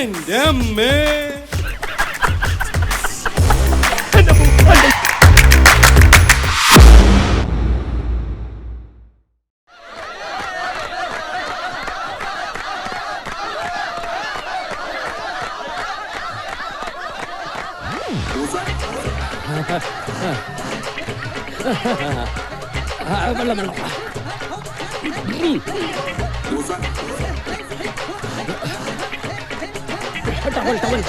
എന്റെ അമ്മേ. വെള്ളം വെള്ളം towel towel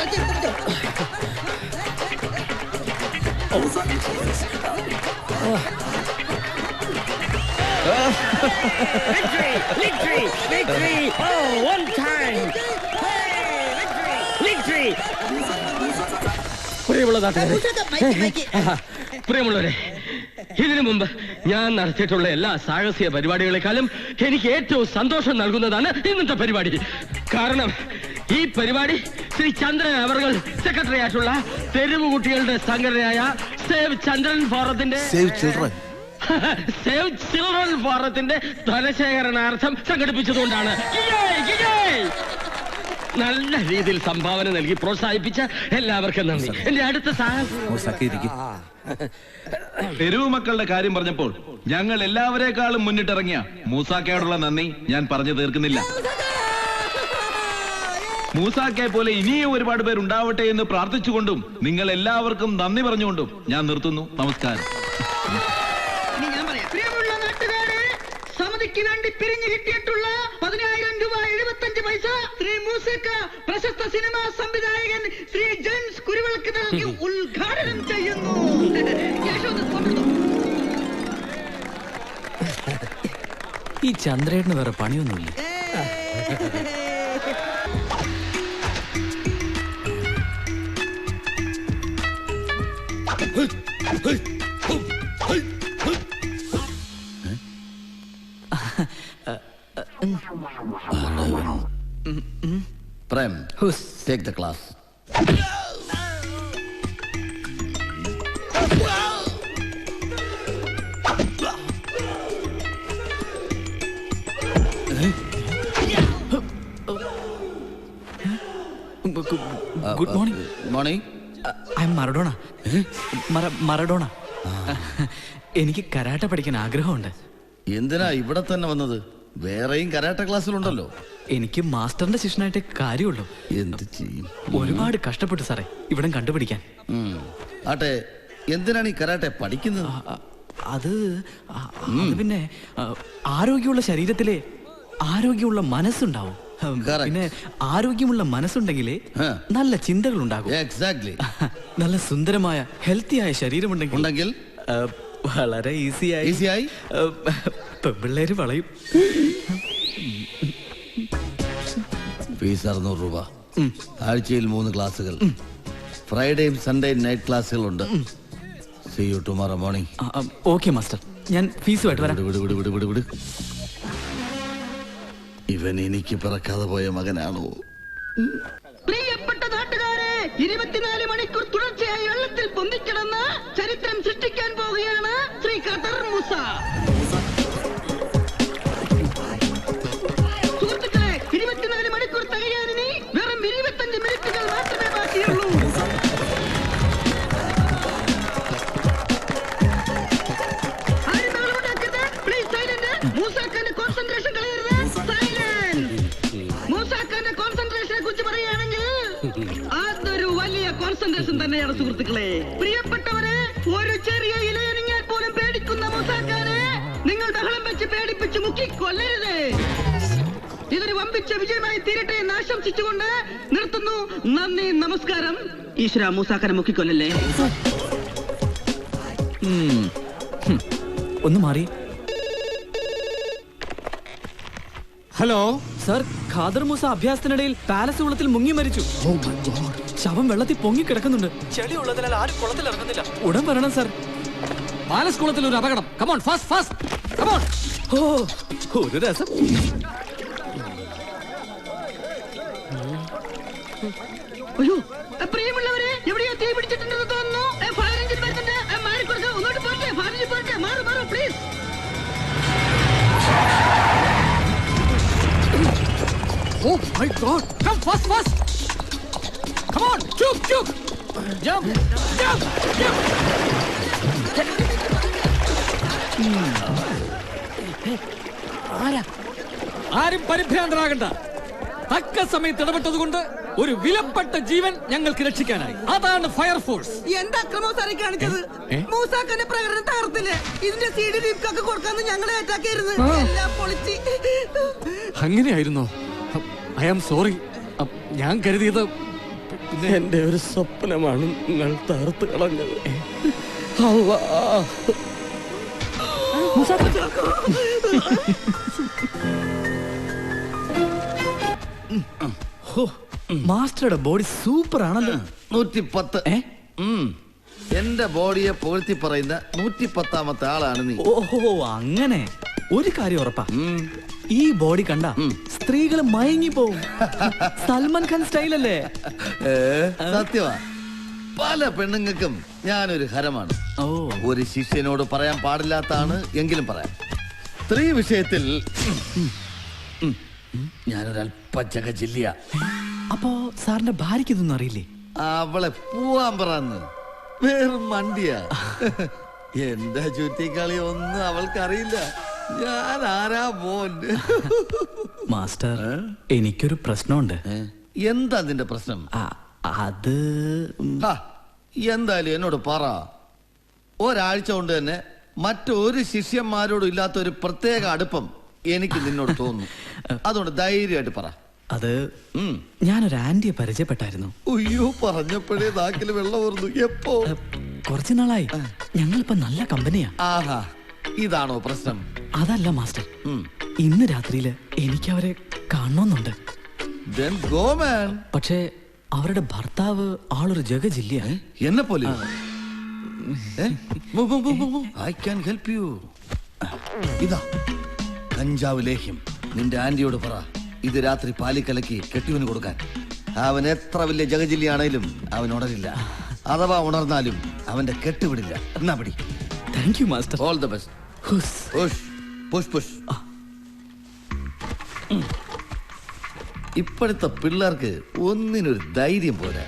Victory! Victory! Victory! Oh, one time! Victory! പ്രിയമുള്ളവരെ, ഇതിനു മുമ്പ് ഞാൻ നടത്തിയിട്ടുള്ള എല്ലാ സാഹസിക പരിപാടികളെക്കാളും എനിക്ക് ഏറ്റവും സന്തോഷം നൽകുന്നതാണ് ഇന്നത്തെ പരിപാടി. കാരണം ഈ പരിപാടി ശ്രീ ചന്ദ്രൻ അവർകൾ സെക്രട്ടറി ആയിട്ടുള്ള തെരുവ് കുട്ടികളുടെ സംഘടനയായ സേവ് ചന്ദ്രൻ ഫോറത്തിന്റെ സേവ് ചിൽഡ്രൻ ഫോറത്തിന്റെ ധനശേഖരണാർത്ഥം സംഘടിപ്പിച്ചതുകൊണ്ടാണ്. നല്ല രീതിയിൽ സംഭാവന നൽകി പ്രോത്സാഹിപ്പിച്ച എല്ലാവർക്കും നന്ദി. എന്റെ അടുത്ത തെരുവ് മക്കളുടെ കാര്യം പറഞ്ഞപ്പോൾ ഞങ്ങൾ എല്ലാവരെക്കാളും മുന്നിട്ടിറങ്ങിയ മൂസാക്കയോടുള്ള നന്ദി ഞാൻ പറഞ്ഞു തീർക്കുന്നില്ല. മൂസാക്കയെ പോലെ ഇനിയും ഒരുപാട് പേർ ഉണ്ടാവട്ടെ എന്ന് പ്രാർത്ഥിച്ചുകൊണ്ടും നിങ്ങൾ എല്ലാവർക്കും നന്ദി പറഞ്ഞുകൊണ്ടും ഞാൻ നിർത്തുന്നു. നമസ്കാരം. സമിതിക്ക് വേണ്ടി പിരിഞ്ഞു കിട്ടിയിട്ടുള്ള 10,000 രൂപ 75 പൈസ ശ്രീ മൂസക്ക പ്രശസ്ത സിനിമാ സംവിധായകൻ ശ്രീ ജെയിംസ് കുരുവിളക്ക് നൽകി ഉദ്ഘാടനം ചെയ്യുന്നു. ഈ ചന്ദ്രേട്ടന് വേറെ പണിയൊന്നുമില്ല. Prem, take the class. Good morning. Morning. I'm Maradona. Maradona. എനിക്ക് കരാട്ട പഠിക്കാൻ ആഗ്രഹമുണ്ട്. എന്തിനാ ഇവിടെ തന്നെ വന്നത്? വേറെയും കരാട്ട ക്ലാസ്സിലുണ്ടല്ലോ. എനിക്ക് മാസ്റ്ററിന്റെ ശിഷ്യനായിട്ടേ കാര്യമുള്ളൂ. എന്ത് ചെയ്യും? ഒരുപാട് കഷ്ടപ്പെട്ടു സാറേ ഇവിടം കണ്ടുപിടിക്കാൻ. ആട്ടെ, എന്തിനാണ് ഈ കരാട്ടെ പഠിക്കുന്നത്? അത് പിന്നെ ആരോഗ്യമുള്ള ശരീരത്തിലെ ആരോഗ്യമുള്ള മനസ്സുണ്ടാവും. പിന്നെ ആരോഗ്യമുള്ള മനസ്സുണ്ടെങ്കിലേ നല്ല ചിന്തകൾ ഉണ്ടാകും. എക്സാക്ട്ലി. നല്ല സുന്ദരമായ ഹെൽത്തിയായ ശരീരമുണ്ടെങ്കിൽ വളരെ ഈസിയായി പെൺപിള്ളേര് വളയും. ഫീസ് 600 രൂപ. ആഴ്ചയിൽ 3 ക്ലാസ്സുകൾ. ഫ്രൈഡേയും സൺഡേയും നൈറ്റ് ക്ലാസ്സുകളുണ്ട്. See you tomorrow morning. Okay master, ഞാൻ ഫീസുമായിട്ട് വരാം. വിട്. ഇവൻ എനിക്ക് പിറക്കാതെ പോയ മകനാണോ? പ്രിയപ്പെട്ട നാട്ടുകാരെ, 24 മണിക്കൂർ തുടർച്ചയായി വെള്ളത്തിൽ പൊന്തിക്കിടന്ന് ചരിത്രം സൃഷ്ടിക്കാൻ പോവുകയാണ് ശ്രീ ഖദർ മൂസ. സുഹൃത്തുക്കളെ, 24 മണിക്കൂർ തികയാൻ ഇനി വെറും 25 മിനിറ്റുകൾ മാത്രമേ ബാക്കിയുള്ളൂ. Please silent. മൂസാക്കാന്റെ കോൺസെൻട്രേഷൻ കളയരുത്. മൂസാക്കാന്റെ കോൺസെൻട്രേഷനെ കുറിച്ച് പറയുകയാണെങ്കിൽ അതൊരു വലിയ കോൺസെൻട്രേഷൻ തന്നെയാണ് സുഹൃത്തുക്കളെ. പ്രിയപ്പെട്ടവരെ, ഒരു ചെറിയ ഇലയണിഞ്ഞാൽ പോലും പേടിക്കുന്ന മൂസാക്കാനെ നിങ്ങൾ ബഹളം വെച്ച് പേടിപ്പിച്ച് മുക്കിക്കൊല്ലരുത്. ഇതൊരു വമ്പിച്ച വിജയമായി തീരട്ടെ എന്ന് ആശംസിച്ചുകൊണ്ട് നിർത്തുന്നു. നന്ദി, നമസ്കാരം. ഈശ്വര, മൂസാക്കാനെ മുക്കിക്കൊല്ലല്ലേ. ഒന്ന് മാറി. ഹലോ സർ, ഖാദർ മൂസ അഭ്യാസത്തിനിടയിൽ പാലസ് കുളത്തിൽ മുങ്ങി മരിച്ചു. ശവം വെള്ളത്തിൽ പൊങ്ങി കിടക്കുന്നുണ്ട്. ചെളി ഉള്ളതിനാൽ ആരും കുളത്തിൽ ഇറങ്ങുന്നില്ല. ഉടൻ വരണം സർ. പാലസ് കുളത്തിൽ ഒരു അപകടം. Come on, fast fast, come on. ഓ, ഒരു രസം. അയ്യോ, പ്രിയമുള്ളവരെ, എവിടെയോ തീ പിടിച്ചിട്ടുണ്ടെന്ന് തോന്നുന്നു. ഫയർ എഞ്ചിൻ വരുന്നുണ്ട്. മാറിക്കൊടുക്കുക. ഒന്നോട്ട് പോട്ടെ. ഫയർ എഞ്ചിൻ പോട്ടെ. മാറു please. Oh my God! Come fast, fast! Come on, shoot, shoot. Jump, jump, jump. ആരും പരിഭ്രാന്തരാകണ്ട. തക്ക സമയത്ത് ഇടപെട്ടതുകൊണ്ട് ഒരു വിലപ്പെട്ട ജീവൻ ഞങ്ങൾക്ക് രക്ഷിക്കാനായി. അതാണ് ഫയർഫോഴ്സ്. എന്താ അക്രമം സാറേ കാണിച്ചത്? മൂസാക്കന്റെ പ്രകടനം തകർത്തില്ലേ? ഇതിന്റെ CD ഡീപ്കൊക്കെ കൊടുക്കാന്ന് ഞങ്ങളെ അറ്റാക്കായിരുന്നു. എല്ലാം പൊളിച്ച്. അങ്ങനെയായിരുന്നോ? I am sorry. ഞാൻ കരുതിയത് എന്റെ ഒരു സ്വപ്നമാണ് നിങ്ങൾ തകർത്ത് കളഞ്ഞത്. മാസ്റ്ററുടെ ബോഡി സൂപ്പർ ആണല്ലോ. 110. എന്റെ ബോഡിയെ പുകഴ്ത്തി പറയുന്ന 110ാമത്തെ ആളാണ് നീ. ഓഹോ, അങ്ങനെ. ഒരു കാര്യം ഉറപ്പാ, ഈ ബോഡി കണ്ട സ്ത്രീകൾ മയങ്ങി പോവും. സൽമാൻ ഖാൻ സ്റ്റൈലല്ലേ? സത്യമാ, പല പെണ്ണുങ്ങൾക്കും ഞാനൊരു ഹരമാണ്. ഓ, ഒരു ശിഷ്യനോട് പറയാൻ പാടില്ലാത്താണ്, എങ്കിലും പറയാം. സ്ത്രീ വിഷയത്തിൽ ഞാനൊരൽപ്പ ജഗജില്ലിയ. അപ്പോ സാറിന്റെ ഭാര്യയ്ക്ക് ഇതൊന്നും അറിയില്ലേ? അവളെ പോവാൻ പറന്ന് വെറും മണ്ടിയാ. എന്റെ ചുറ്റിക്കളി ഒന്നും അവൾക്കറിയില്ല. ഞാൻ ആരാ മോൻ. മാസ്റ്റർ, എനിക്കൊരു പ്രശ്നമുണ്ട്. എന്താ നിന്റെ പ്രശ്നം? അത് എന്തായാലും എന്നോട് പറ. ഒരാഴ്ച കൊണ്ട് തന്നെ മറ്റൊരു ശിഷ്യന്മാരോടും ഇല്ലാത്ത ഒരു പ്രത്യേക അടുപ്പം എനിക്ക് നിന്നോട് തോന്നുന്നു. അതുകൊണ്ട് ധൈര്യമായിട്ട് പറ. അത് ഞാനൊരു ആന്റിയെ പരിചയപ്പെട്ടായിരുന്നു. അയ്യോ, പറഞ്ഞപ്പോഴേ നാക്കില് വെള്ളം ഓർന്നു. എപ്പോ? കുറച്ചു നാളായി. ഞങ്ങളിപ്പോ നല്ല കമ്പനിയാ. ആഹാ, ഇതാണോ പ്രശ്നം? അതല്ല മാസ്റ്റർ, ഇന്ന് രാത്രിയില് എനിക്ക് അവരെ കാണണമെന്നുണ്ട്. Then go, man. പക്ഷേ അവരുടെ ഭർത്താവ് ആളൊരു ജഗജില്ലിയ. എന്നെ പോലെ. I can help you. ഇതാ കഞ്ചാവ് ലേഹ്യം. നിന്റെ ആന്റിയോട് പറ, ഇത് രാത്രി പാലിക്കലക്കി കെട്ടിയവന് കൊടുക്കാൻ. അവൻ എത്ര വലിയ ജഗജില്ലിയാണേലും അവൻ ഉണരില്ല. അഥവാ ഉണർന്നാലും അവന്റെ കെട്ടുവിടില്ല. എന്നാ പിടി. Thank you master. All the best. Push push push. ഇപ്പോഴത്തെ പിള്ളേർക്ക് ഒന്നിനൊരു ധൈര്യം പോരാ.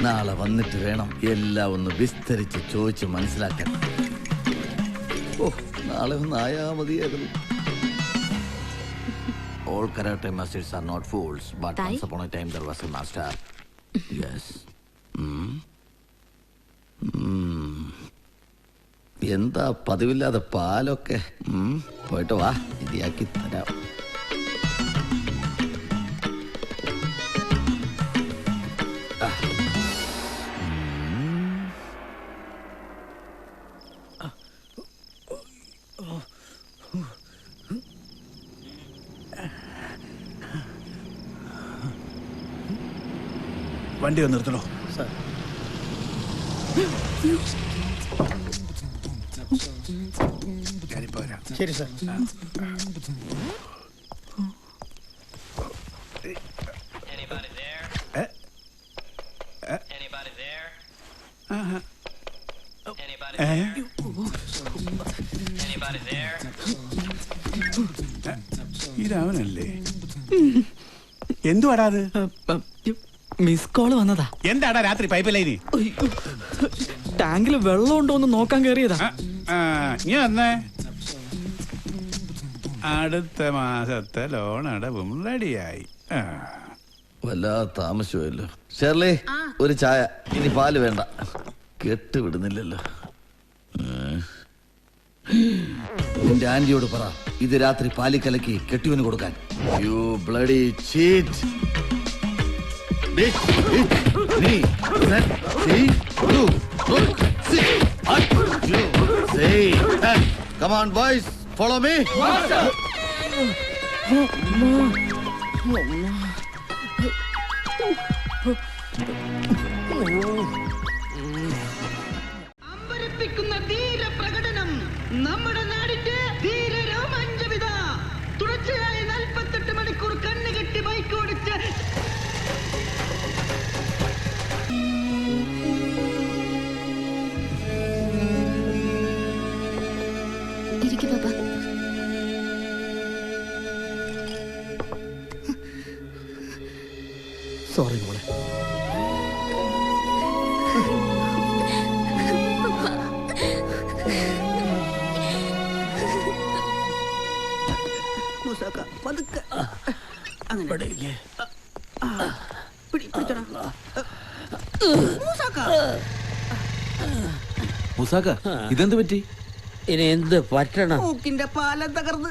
നാളെ വന്നിട്ട് വേണം എല്ലാം ഒന്ന് വിസ്തരിച്ച് ചോദിച്ച് മനസ്സിലാക്കാൻ. ഓ, നാളെ ഒന്നായാ മതിയായിരുന്നു. All karate masters are not fools, but once upon a time there was a master. Yes. എന്താ പതിവില്ലാതെ പാലൊക്കെ? പോയിട്ട് വാ, ഇടിയാക്കി തരാം. വണ്ടി ഒന്ന് നിർത്തണോ? ഞാനിപ്പോ വരാം. ശരി സാർ. ഇതവനല്ലേ? എന്തുവാടാ അത്? മിസ് കോള് വന്നതാ. എന്താടാ രാത്രി പൈപ്പ് ലൈന്? ടാങ്കിൽ വെള്ളം ഉണ്ടോ എന്ന് നോക്കാൻ കയറിയതാ. നീ വന്നേ. അടുത്ത മാസത്തെ ലോൺ അടവും റെഡിയായി. വല്ലാതെ താമസിച്ചല്ലോ. ഷെർലി, ഒരു ചായ. ഇനി പാല് വേണ്ട. കെട്ടുവിടുന്നില്ലല്ലോ. നിന്റെ ആന്റിയോട് പറ, ഇത് രാത്രി പാലിക്കലക്കി കെട്ടിയവന് കൊടുക്കാൻ. You bloody cheat. Come on, boys, follow me. അമ്പരപ്പിക്കുന്ന ധീര പ്രകടനം നമ്മുടെ നാടിന്റെ ധീര രോമാഞ്ചവിത. തുടർച്ചയായ 48 മണിക്കൂർ കണ്ണുകെട്ടി ബൈക്ക് ഓടിച്ച് സോറി മോളെ. മൂസാക്ക പതുക്കെ അങ്ങനെ പിടിച്ചോടാ മൂസാക്ക. മുസാക്ക ഇതെന്ത് പറ്റി? ഇനി എന്ത് പറ്റണം? മൂക്കിന്റെ പാലം തകർന്ന്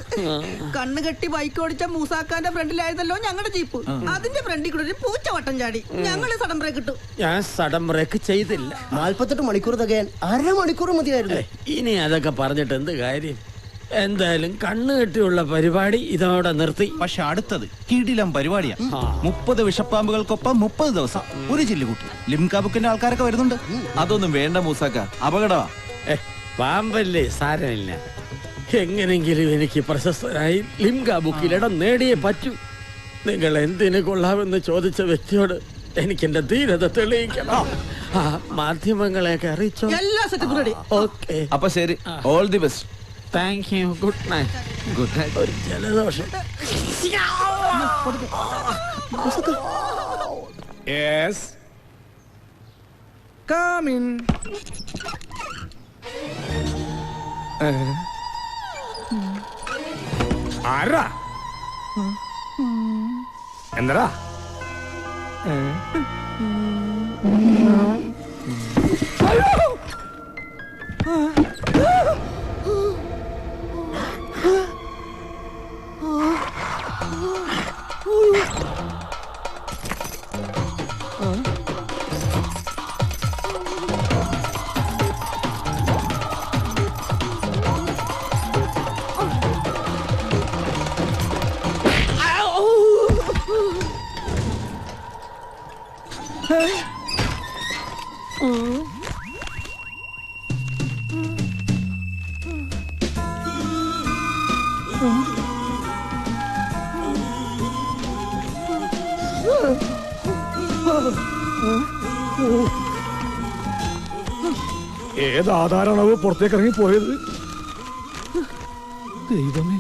കണ്ണ് കെട്ടി ബൈക്ക് ഓടിച്ച മൂസാക്കാന്റെ ഫ്രണ്ടിലായിരുന്നല്ലോ ഞങ്ങളുടെ ജീപ്പ്. അതിന്റെ ഫ്രണ്ടിൽ കൂടെ ഒരു പൂച്ച വട്ടം ചാടി. ഞങ്ങള് സഡൻ ബ്രേക്ക് ഇട്ടു. ഞാൻ സഡൻ ബ്രേക്ക് ചെയ്തില്ല. 48 മണിക്കൂർ തികയാൻ 1/2 മണിക്കൂർ മതിയായിരുന്നു. ഇനി അതൊക്കെ പറഞ്ഞിട്ട് എന്ത് കാര്യം? എന്തായാലും കണ്ണു കെട്ടിയുള്ള പരിപാടി ഇതോടെ നിർത്തി. പക്ഷെ അടുത്തത് കിടിലം പരിപാടിയാ. 30 വിഷപ്പാമ്പുകൾക്കൊപ്പം 30 ദിവസം ഒരു ചില്ലുകൂട്ടി. ലിംക ബുക്കിന്റെ ആൾക്കാരൊക്കെ വരുന്നുണ്ട്. അതൊന്നും വേണ്ട മൂസാക്ക, അപകടമാ. പാമ്പല്ലേ, സാരമില്ല. എങ്ങനെങ്കിലും എനിക്ക് പ്രശസ്തനായി ലിംക ബുക്കിൽ ഇടം നേടിയേ പറ്റൂ. നിങ്ങൾ എന്തിനു കൊള്ളാമെന്ന് ചോദിച്ച വ്യക്തിയോട് എനിക്ക് എന്റെ ധീരത തെളിയിക്കണം. മാധ്യമങ്ങളെയൊക്കെ അറിയിച്ചോ? എല്ലാ സെറ്റപ്പും റെഡി. ഓക്കെ, അപ്പൊ ശരി, all the best. Thank you. Good night. Good night. ഒരു ജലദോഷം. Yes come in. ആരാ? എന്താ? ഏത് ആധാരാണത് പുറത്തേക്ക് ഇറങ്ങി പോയത്? ദൈവമേ,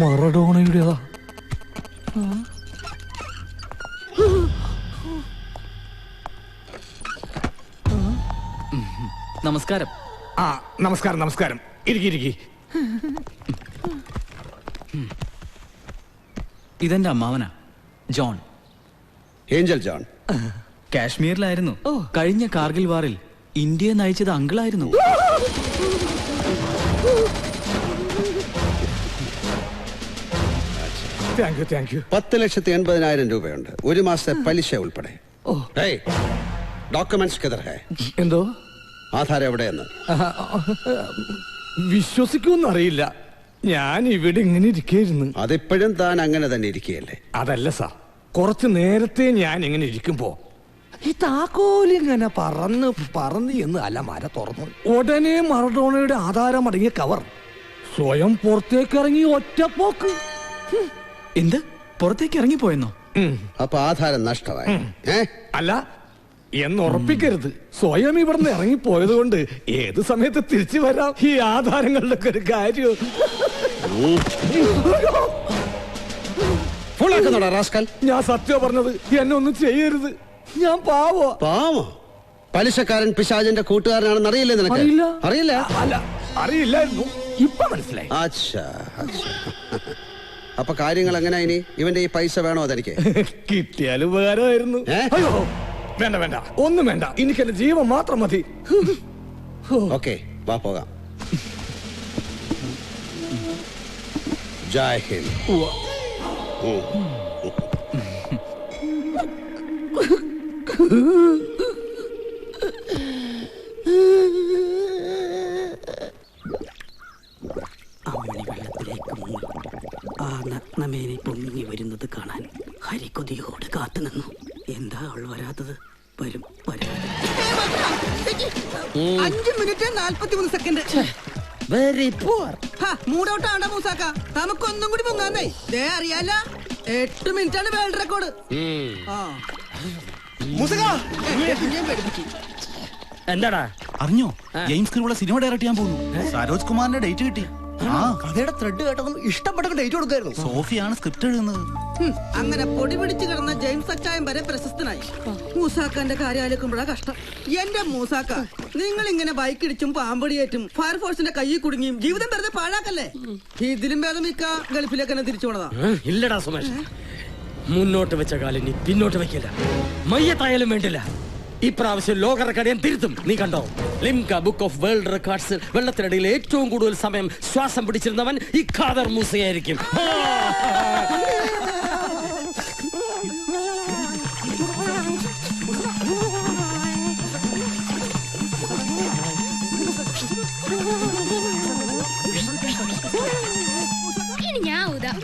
മറഡോണയുടേതാ. നമസ്കാരം. ആ, നമസ്കാരം നമസ്കാരം. ഇരിക്കി. ഇതെന്റെ അമ്മാവനാ, ജോൺ. Angel John. കാശ്മീരിലായിരുന്നു. കഴിഞ്ഞ കാർഗിൽ വാറിൽ ഇന്ത്യയെ നയിച്ചത് അങ്കിളായിരുന്നു. Thank you. 10,80,000 രൂപയുണ്ട്, 1 മാസത്തെ പലിശ ഉൾപ്പെടെ. ഡോക്യുമെന്റ്സ് കിതർ ഹൈ? എന്തോ? ആധാരം എവിടെയെന്ന് വിശ്വസിക്കുമെന്നറിയില്ല. ഞാൻ ഇവിടെ ഇങ്ങനെ ഇരിക്കുന്നു. അതിപ്പോഴും താൻ അങ്ങനെ തന്നെ ഇരിക്കുകയല്ലേ? അതല്ല സാർ, കുറച്ച് നേരത്തെ ഞാൻ ഇങ്ങനെ ഇരിക്കുമ്പോ ഈ താക്കോലിങ്ങനെ പറന്ന് എന്ന് അലമാര തുറന്നു. ഉടനെ മറഡോണയുടെ ആധാരം അടങ്ങിയ കവർ സ്വയം പുറത്തേക്ക് ഇറങ്ങി ഒറ്റപ്പോക്ക്. എന്ത്? പുറത്തേക്ക് ഇറങ്ങിപ്പോയെന്നോ? അപ്പൊ ആധാരം നഷ്ടമായി? അല്ല എന്ന് ഉറപ്പിക്കരുത്. സ്വയം ഇവിടുന്ന് ഇറങ്ങിപ്പോയത് കൊണ്ട് ഏത് സമയത്ത് തിരിച്ചു വരാം. ഈ ആധാരങ്ങളുടെ ഒക്കെ ഒരു കാര്യം. ഞാൻ സത്യം പറഞ്ഞത്. എന്നെ ഒന്നും ചെയ്യരുത്. ഞാൻ പാവോ. പലിശക്കാരൻ പിശാചിന്റെ കൂട്ടുകാരനാണെന്ന് അറിയില്ലേ നിനക്ക്? അറിയില്ല? അല്ല, അറിയില്ലായിരുന്നു. ഇപ്പൊ മനസ്സിലായി. അപ്പൊ കാര്യങ്ങൾ എങ്ങനെ? ഇനി ഇവന്റെ ഈ പൈസ വേണോ തനിക്ക്? കിട്ടിയാൽ ഉപകാരമായിരുന്നു. അയ്യോ, വേണ്ട, ഒന്നും വേണ്ട. എനിക്ക് എന്റെ ജീവൻ മാത്രം മതി. ഓക്കെ, വാ പോകാം. ജയ് ഹിന്ദ്. അമ്മണി വെള്ളത്തിലേക്ക് മുങ്ങി ആ നഗ്നമേനെ പൊങ്ങി വരുന്നത് കാണാൻ ഹരികൊതിയോട് കാത്തുനിന്നു. എന്താ അവൾ വരാത്തത്? വരും. 5 മിനിറ്റ് 43 സെക്കൻഡ്. വെരി പൂർ. മൂടൗട്ടാണ് മൂസാക്ക. നമുക്കൊന്നും കൂടി മുങ്ങാന്നേ. അറിയാല, 8 മിനിറ്റാണ് വേൾഡ് റെക്കോർഡ്. എന്താടാ അറിഞ്ഞോ? ജെയിംസ് ക്രൂള്ള സിനിമ ഡയറക്ട് ചെയ്യാൻ പോകുന്നു. സരോജ് കുമാറിന്റെ ഡേറ്റ് കിട്ടി. കഥയുടെ ത്രെഡ് കേട്ടതും ഇഷ്ടപ്പെട്ട ഡേറ്റ് കൊടുക്കായിരുന്നു. സോഫിയാണ് സ്ക്രിപ്റ്റ് എഴുതുന്നത്. അങ്ങനെ പൊടി പിടിച്ച് കിടന്ന ജെയിംസ് അച്ചായൻ വരെ പ്രശസ്തനായി. മൂസാക്കാന്റെ കാര്യം ആലോചിക്കുമ്പോഴാ കഷ്ടം. എന്റെ മൂസാക്ക, നിങ്ങൾ ഇങ്ങനെ ബൈക്കിടിച്ചും പാമ്പടിയേറ്റും ഫയർഫോഴ്സിന്റെ കയ്യിൽ കുടുങ്ങിയും ജീവിതം വെറുതെ പാഴാക്കല്ലേ. ഇതിലും ഭേദം ഇക്ക ഗൾഫിലേക്ക് തന്നെ തിരിച്ചു പോണതാ. ഇല്ലടാ സുമേഷ്, മുന്നോട്ട് വെച്ച കാലം നീ പിന്നോട്ട് വെക്കില്ല. മയ്യത്തായാലും വേണ്ടില്ല. ഇപ്രാവശ്യം ലോക റെക്കോർഡ് ഞാൻ തിരുത്തും. നീ കണ്ടോ, Limca book of world records വെള്ളത്തിനടിയിൽ ഏറ്റവും കൂടുതൽ സമയം ശ്വാസം പിടിച്ചിരുന്നവൻ ഈ ഖാദർ മൂസയായിരിക്കും. ഇനി ഞാൻ ഊതാം.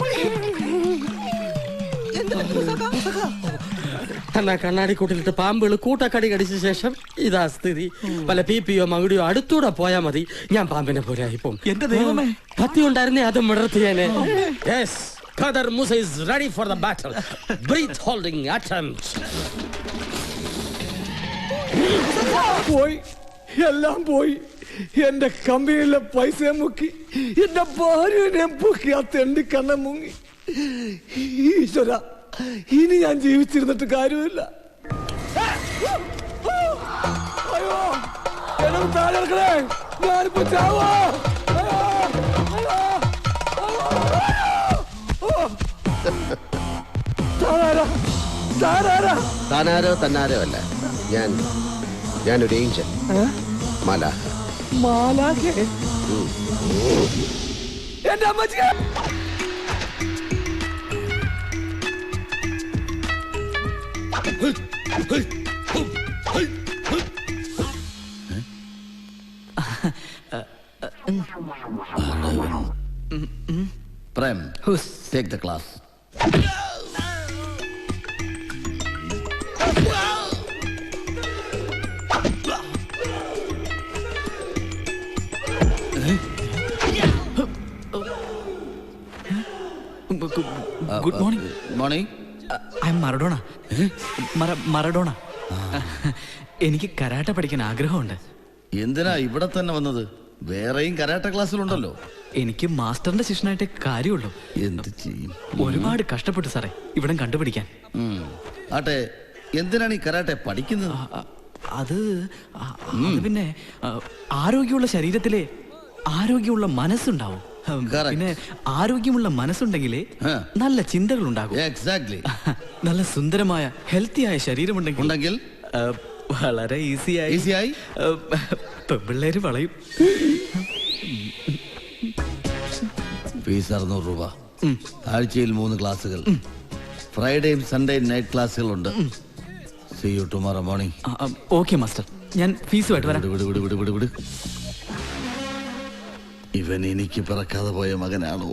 എന്നാ കണ്ണാടി കൂട്ടിലിട്ട് പാമ്പുകൾ കൂട്ടക്കടി കടിച്ച ശേഷം ഇതാ സ്ഥിതി. വല്ല പിപിയോ മകുടിയോ അടുത്തൂടെ പോയാ മതി, ഞാൻ പാമ്പിനെ പോലെ ആയിപ്പോം. എന്റെ ദൈവമേ, കത്തി ഉണ്ടായിരുന്നേ അത് മിടർത്തിയേനെ. Yes, Qadar Musa is ready for the battle. Breath holding attempt. പോയി, എല്ലാം പോയി. എന്റെ കമ്പനിയിലെ പൈസ മുക്കി, എന്റെ ഭാര്യനെ പൊക്കി, ആ തെണ്ടി കണ്ണ മുങ്ങി. ഈശ്വര, ഇനി ഞാൻ ജീവിച്ചിരുന്നിട്ട് കാര്യമില്ല. അയ്യോ, എന്നെ താഴെ ഇറക്കണേ, ഞാനിപ്പോ ചാവോ. താനാരോ തന്നാരോ അല്ല, ഞാനൊരു ഏഞ്ചൽ, മാലാഖ. മാലാഖേ? എന്റെ അമ്മച്ചിയെ Prem, take the class. Good morning. Morning. I M Maradona. Maradona. എനിക്ക് കരാട്ട പഠിക്കാൻ ആഗ്രഹമുണ്ട്. എന്തിനാ ഇവിടെ തന്നെ വന്നത്? വേറെയും കരാട്ട ക്ലാസ്സിലുണ്ടല്ലോ. എനിക്ക് മാസ്റ്ററിന്റെ ശിഷ്യനായിട്ടേ കാര്യമുള്ളൂ. എന്ത് ചെയ്യും? ഒരുപാട് കഷ്ടപ്പെട്ടു സാറേ ഇവിടം കണ്ടുപിടിക്കാൻ. ആട്ടെ, എന്തിനാണ് ഈ കരാട്ടെ പഠിക്കുന്നത്? അത് പിന്നെ ആരോഗ്യമുള്ള ശരീരത്തിലെ ആരോഗ്യമുള്ള മനസ്സുണ്ടാവും. പിന്നെ ആരോഗ്യമുള്ള മനസ്സുണ്ടെങ്കിലേ നല്ല ചിന്തകൾ ഉണ്ടാകും. എക്സാക്ട്ലി. നല്ല സുന്ദരമായ ഹെൽത്തിയായ ശരീരമുണ്ടെങ്കിൽ വളരെ ഈസിയായി പെൺപിള്ളേര് വളയും. ഫീസ് 600 രൂപ. ആഴ്ചയിൽ 3 ക്ലാസ്സുകൾ. ഫ്രൈഡേയും സൺഡേയും നൈറ്റ് ക്ലാസ്സുകളുണ്ട്. See you tomorrow morning. Okay master, ഞാൻ ഫീസുമായിട്ട് വരാം. വിട്. ഇവൻ എനിക്ക് പിറക്കാതെ പോയ മകനാണോ?